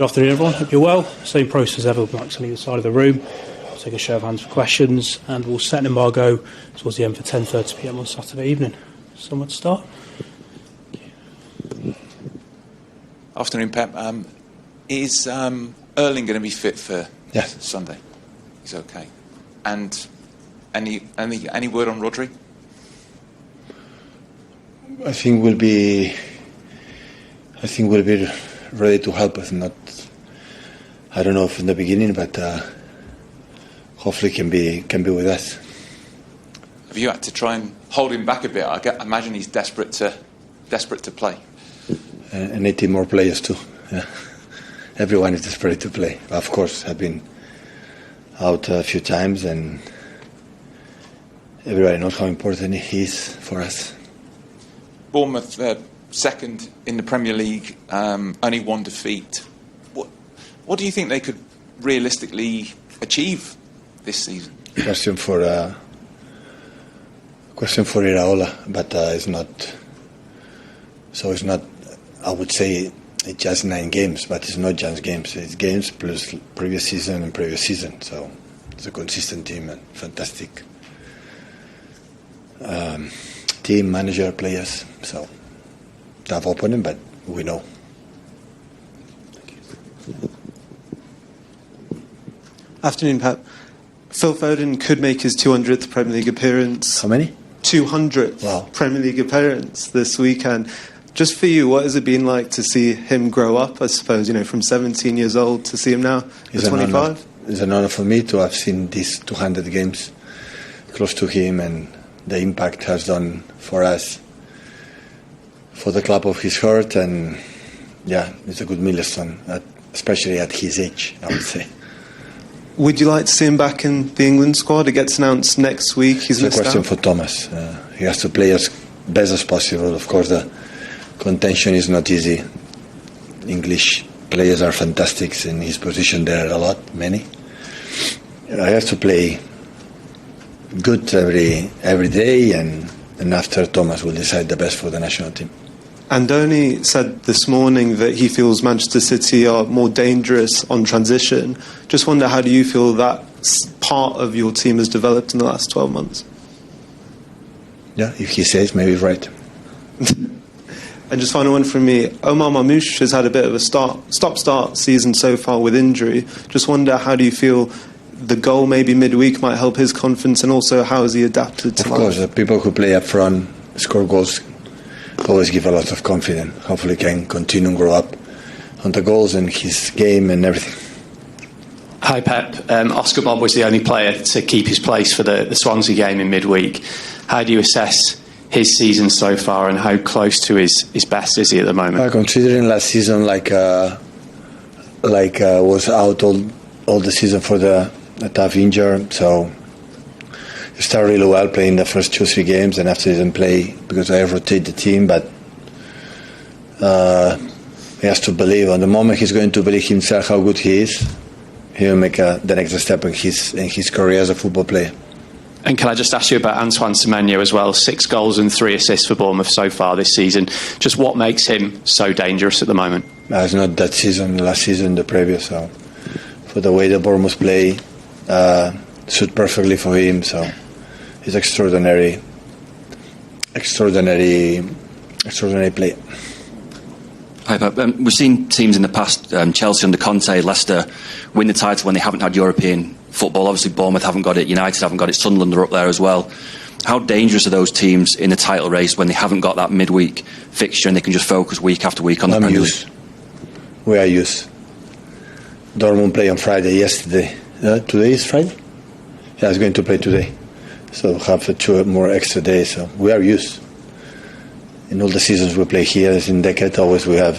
Good afternoon, everyone. Hope you're well. Same process as ever, Max on either side of the room. We'll take a show of hands for questions, and we'll set an embargo towards the end for 10:30 p.m. on Saturday evening. Someone to start? Afternoon, Pep. Is Erling going to be fit for Sunday? He's okay. And any word on Rodri? I think we'll be ready to help us. Not, I don't know if in the beginning, but hopefully can be with us. Have you had to try and hold him back a bit? I imagine he's desperate to play. And 18 more players too. Yeah. Everyone is desperate to play. Of course, I've been out a few times, and everybody knows how important he is for us. Bournemouth second in the Premier League, only one defeat. What do you think they could realistically achieve this season? Question for Iraola, but it's not. So it's not. I would say it's just 9 games, but it's not just games. It's games plus previous season. So it's a consistent team and fantastic team, manager, players. So tough opponent, but we know. Afternoon, Pep. Phil Foden could make his 200th Premier League appearance. How many? 200th Premier League appearance this weekend. Just for you, what has it been like to see him grow up, I suppose, from 17 years old to see him now at 25? It's an honor for me to have seen these 200 games close to him, and the impact has done for us, for the club of his heart, and it's a good milestone, especially at his age, I would say. Would you like to see him back in the England squad? It gets announced next week. It's a question for Thomas. He has to play as best as possible. Of course, the contention is not easy. English players are fantastic in his position. There are many. I have to play good every day, and after Thomas will decide the best for the national team. Andoni said this morning that he feels Manchester City are more dangerous on transition. Just wonder, how do you feel that part of your team has developed in the last 12 months? Yeah, if he says, maybe he's right. And just final one from me. Omar Mamouche has had a bit of a stop-start season so far with injury. Just wonder, how do you feel the goal maybe midweek might help his confidence, and also how has he adapted to life? Of course, the people who play up front, score goals, always give a lot of confidence. Hopefully can continue and grow up on the goals and his game and everything. Hi Pep. Oscar Bob was the only player to keep his place for the Swansea game in midweek. How do you assess his season so far, and how close to his best is he at the moment? Considering last season was out all the season for the tough injury, so he started really well playing the first 2-3 games, and after he didn't play because I rotate the team, but he has to believe. On the moment he's going to believe himself how good he is, he will make the next step in his career as a football player. And can I just ask you about Antoine Semenyo as well? 6 goals and 3 assists for Bournemouth so far this season. Just what makes him so dangerous at the moment? It's not that season, last season, the previous. So for the way the Bournemouth play, suit perfectly for him. So he's extraordinary player. Hi, Pep. We've seen teams in the past, Chelsea under Conte, Leicester, win the title when they haven't had European football. Obviously, Bournemouth haven't got it, United haven't got it, Sunderland are up there as well. How dangerous are those teams in the title race when they haven't got that midweek fixture and they can just focus week after week on the Premier League? We are used. Dortmund played on Friday yesterday. Today is Friday? Yeah, I was going to play today. So have 2 more extra days. So we are used. In all the seasons we play here, as in decade, always we have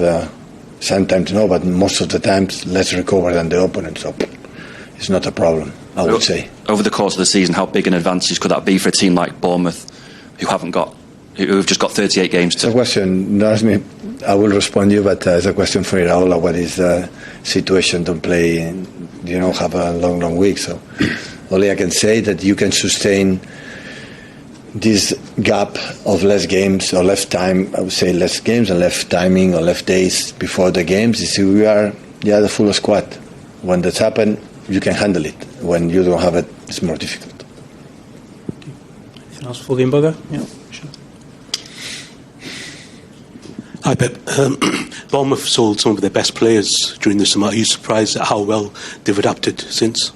sometimes but most of the times less recover than the opponent. So it's not a problem, I would say. Over the course of the season, how big an advantage could that be for a team like Bournemouth, who've just got 38 games to? It's a question. Don't ask me. I will respond to you, but it's a question for Iraola. What is the situation to play? Have a long week. So only I can say that you can sustain this gap of less games or less time. I would say less games and less timing or less days before the games. You see, we are you have the full squad. When that's happened, you can handle it. When you don't have it, it's more difficult. Anything else before the embargo? Yeah, sure. Hi, Pep. Bournemouth sold some of their best players during the summer. Are you surprised at how well they've adapted since?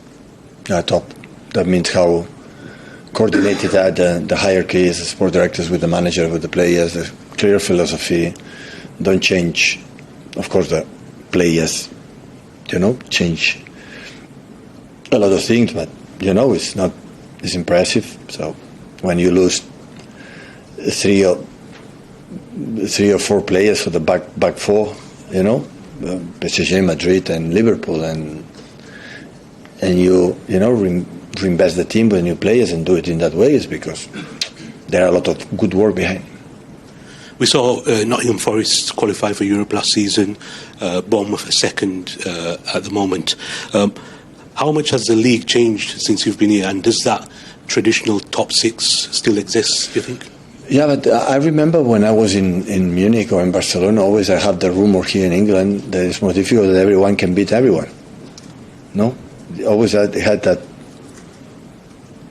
Yeah, top. That means how coordinated the hierarchy is, the sport directors with the manager, with the players, the clear philosophy. Don't change. Of course, the players, change a lot of things, but, it's impressive. So when you lose three or four players for the back four, PSG, Madrid, and Liverpool, and you reinvest the team with new players and do it in that way, is because there are a lot of good work behind. We saw Nottingham Forest qualify for Europe last season, Bournemouth a second at the moment. How much has the league changed since you've been here, and does that traditional top six still exist, do you think? Yeah, but I remember when I was in Munich or in Barcelona, always I have the rumor here in England that it's more difficult that everyone can beat everyone. No? Always I had that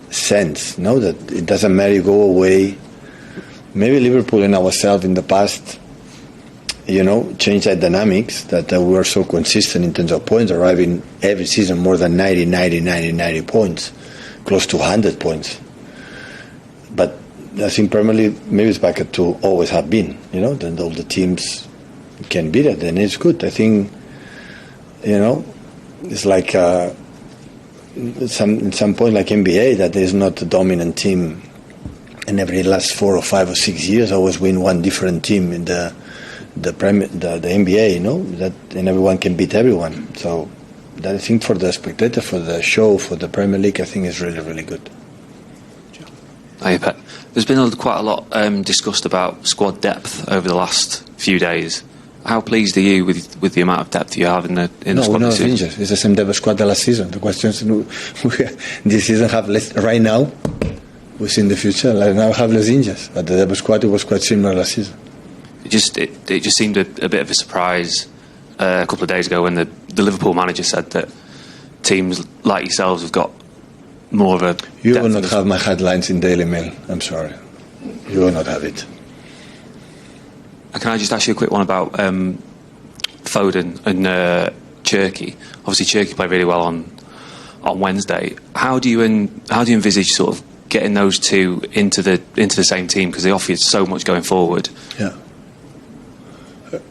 sense, that it doesn't matter, you go away. Maybe Liverpool and ourselves in the past, changed that dynamics, that we were so consistent in terms of points, arriving every season more than 90 points, close to 100 points. But I think Premier League, maybe it's back to always have been, then all the teams can beat it, and it's good. I think, it's like at some point like NBA, that there's not a dominant team, and every last 4 or 5 or 6 years always win one different team in the NBA, that, and everyone can beat everyone. So that, I think, for the spectator, for the show, for the Premier League, I think is really, really good. Hi, Pep. There's been quite a lot discussed about squad depth over the last few days. How pleased are you with the amount of depth you have in the squad? No, injured. It's the same depth squad as last season. The question is, this season have less right now. We'll see in the future. Like now have less injuries, but the depth squad was quite similar last season. It just seemed a bit of a surprise a couple of days ago when the Liverpool manager said that teams like yourselves have got more of a... You will not have my headlines in Daily Mail. I'm sorry. You will not have it. And can I just ask you a quick one about Foden and Cherky? Obviously, Cherky played really well on Wednesday. How do you envisage sort of getting those two into the same team, because they offer you so much going forward? Yeah.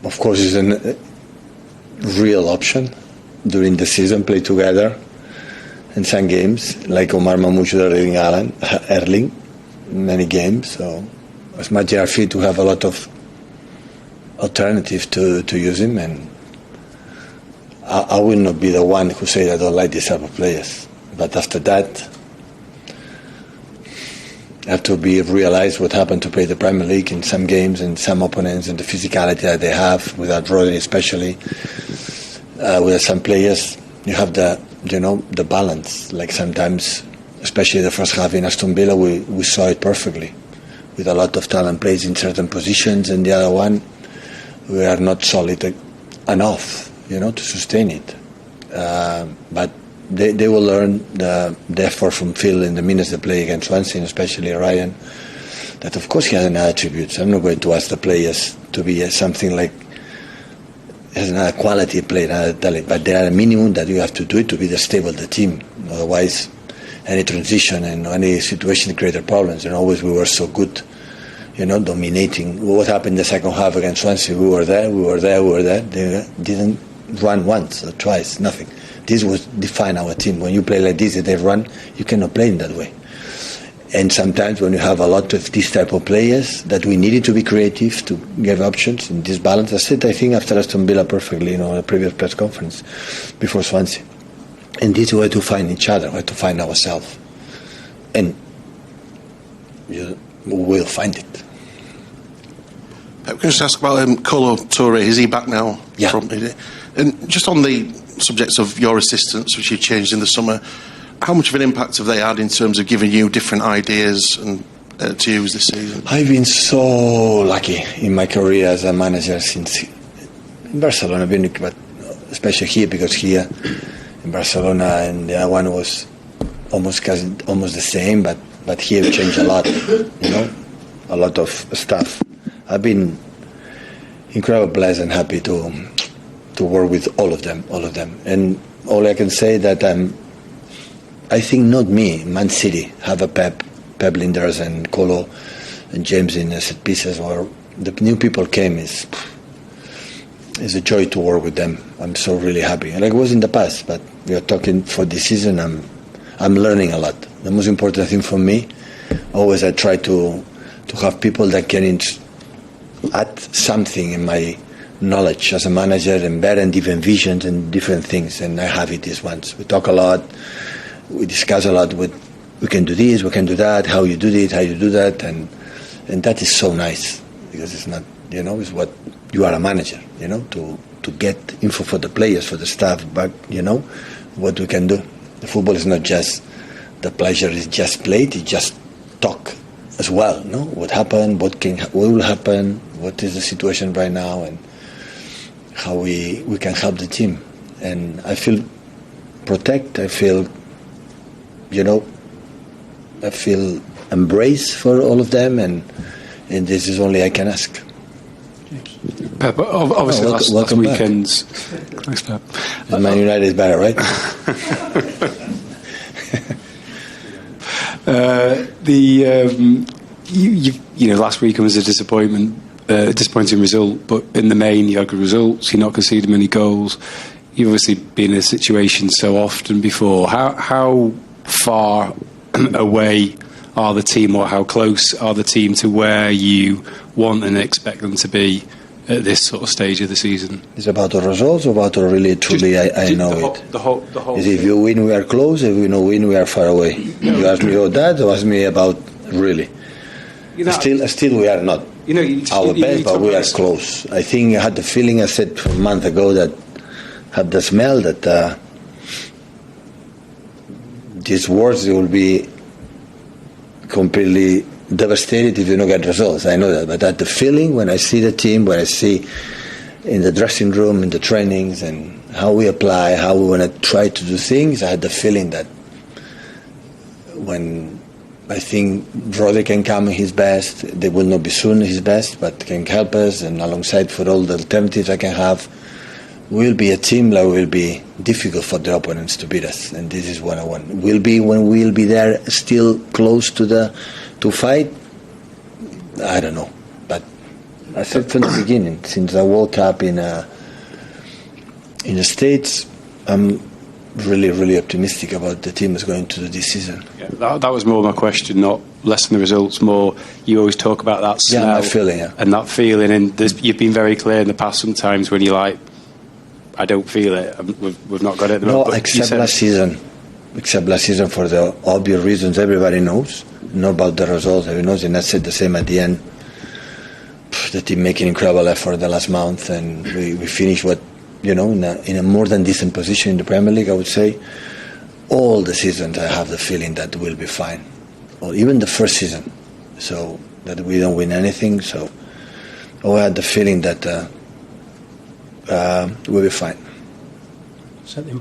Of course, it's a real option during the season. Play together in some games, like Omar Mamouche, Erling, many games. So it's much fit to have a lot of alternative to use him, and I will not be the one who say I don't like this type of players. But after that, have to be realized what happened to play the Premier League in some games and some opponents, and the physicality that they have without Rodri, especially with some players. You have the balance. Like sometimes, especially the first half in Aston Villa, we saw it perfectly, with a lot of talent plays in certain positions, and the other one we are not solid enough, to sustain it. But they will learn the effort from Phil in the minutes they play against Swansea, and especially Ryan, that of course he has another attributes. I'm not going to ask the players to be something like has another quality player, another talent, but there are a minimum that you have to do it to be the stable of the team. Otherwise, any transition and any situation created problems. And always we were so good, dominating. What happened in the second half against Swansea? We were there. They didn't run once or twice, nothing. This was define our team. When you play like this, if they run, you cannot play in that way. And sometimes when you have a lot of this type of players, that we needed to be creative to give options in this balance. I said, I think after Aston Villa perfectly, the previous press conference before Swansea. And this way to find each other, way to find ourselves. And we will find it. Can I just ask about Kolo Toure? Is he back now? Yeah. And just on the subjects of your assistants, which you changed in the summer, how much of an impact have they had in terms of giving you different ideas and to use this season? I've been so lucky in my career as a manager since in Barcelona, but especially here, because here in Barcelona and the other one was almost the same, but here it changed a lot, a lot of stuff. I've been incredibly blessed and happy to work with all of them, and all I can say that I think not me, Man City have a Pep Linders and Colo and James in set pieces, or the new people came is a joy to work with them. I'm so really happy, and like it was in the past, but we are talking for this season. I'm learning a lot. The most important thing for me, always I try to have people that can add something in my knowledge as a manager and better and different visions and different things, and I have it this once. We talk a lot, we discuss a lot we can do this, we can do that, how you do this, how you do that, and that is so nice, because it's not, it's what you are a manager, to get info for the players, for the staff, but what we can do. The football is not just the pleasure is just played, it's just talk as well, what happened, what will happen, what is the situation right now, and how we can help the team. And I feel I feel embraced for all of them, and this is only I can ask. Pep, obviously last weekend's... Thanks, Pep. Man United is better, right? Last weekend was a disappointing result, but in the main you had good results. You're not conceding many goals. You've obviously been in a situation so often before. How far away are the team, or how close are the team to where you want and expect them to be at this sort of stage of the season? It's about the results, or about the really, truly, I know it. The whole if you win, we are close. If we don't win, we are far away. You ask me about that, or ask me about really. Still, we are not our best, but we are close. I think I had the feeling, I said a month ago, that had the smell that these words will be completely devastated if you don't get results. I know that, but that the feeling when I see the team, when I see in the dressing room, in the trainings, and how we apply, how we want to try to do things, I had the feeling that when I think Rodri can come in his best, they will not be soon his best, but can help us, and alongside for all the alternatives I can have, we'll be a team that will be difficult for the opponents to beat us, and this is what I want. We'll be when we'll be there, still close to fight. I don't know, but I said from the beginning, since I woke up in the States, I'm really, really optimistic about the team is going to do this season. Yeah, that was more my question, not less than the results. More, you always talk about that smell, my feeling, and that feeling, and you've been very clear in the past sometimes when you're like, I don't feel it. We've not got it. No, except last season. Except last season, for the obvious reasons everybody knows. Not about the results. Everybody knows, and I said the same at the end. The team making incredible effort the last month, and we finished in a more than decent position in the Premier League. I would say all the seasons I have the feeling that we'll be fine, or even the first season. So that we don't win anything. So I had the feeling that we'll be fine. Set the